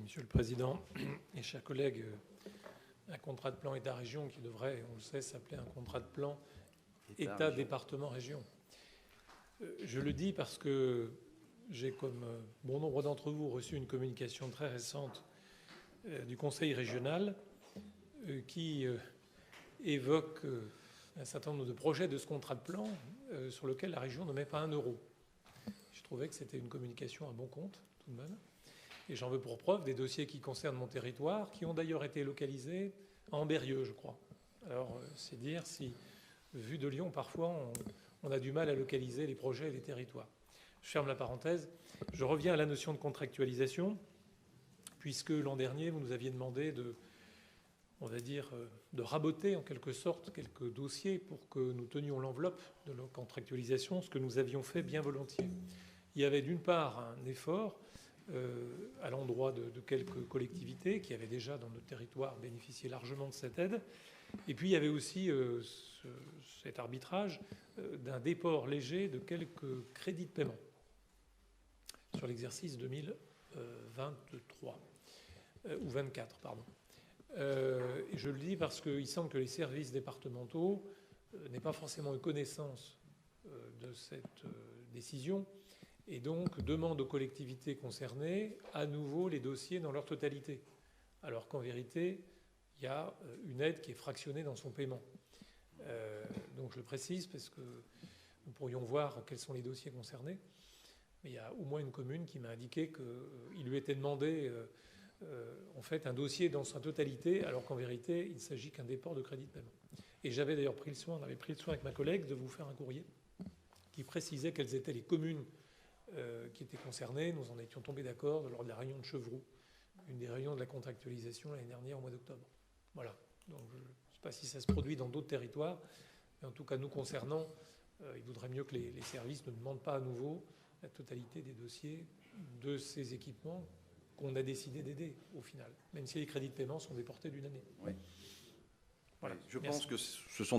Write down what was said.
Monsieur le Président et chers collègues, un contrat de plan État-région qui devrait, on le sait, s'appeler un contrat de plan État-département-région. Je le dis parce que j'ai, comme bon nombre d'entre vous, reçu une communication très récente du Conseil régional qui évoque un certain nombre de projets de ce contrat de plan sur lequel la région ne met pas un euro. Je trouvais que c'était une communication à bon compte, tout de même. Et j'en veux pour preuve des dossiers qui concernent mon territoire, qui ont d'ailleurs été localisés en Berrieux, je crois. Alors, c'est dire si, vu de Lyon, parfois, on a du mal à localiser les projets et les territoires. Je ferme la parenthèse. Je reviens à la notion de contractualisation, puisque l'an dernier, vous nous aviez demandé de, on va dire, de raboter en quelque sorte quelques dossiers pour que nous tenions l'enveloppe de la contractualisation, ce que nous avions fait bien volontiers. Il y avait d'une part un effort à l'endroit de quelques collectivités qui avaient déjà dans notre territoire bénéficié largement de cette aide. Et puis il y avait aussi cet arbitrage d'un déport léger de quelques crédits de paiement sur l'exercice 2023 ou 24, pardon. Et je le dis parce qu'il semble que les services départementaux n'aient pas forcément eu connaissance de cette décision et donc demandent aux collectivités concernées à nouveau les dossiers dans leur totalité, alors qu'en vérité, il y a une aide qui est fractionnée dans son paiement. Donc je le précise parce que nous pourrions voir quels sont les dossiers concernés. Mais il y a au moins une commune qui m'a indiqué qu'il lui était demandé en fait un dossier dans sa totalité, alors qu'en vérité, il ne s'agit qu'un déport de crédit de paiement. Et j'avais d'ailleurs pris le soin, on avait pris le soin avec ma collègue de vous faire un courrier qui précisait quelles étaient les communes qui étaient concernées. Nous en étions tombés d'accord lors de la réunion de Chevroux, une des réunions de la contractualisation l'année dernière au mois d'octobre. Voilà. Donc je ne sais pas si ça se produit dans d'autres territoires, mais en tout cas nous concernant, il vaudrait mieux que les services ne demandent pas à nouveau la totalité des dossiers de ces équipements qu'on a décidé d'aider au final, même si les crédits de paiement sont déportés d'une année. Oui. Voilà. Je pense que ce sont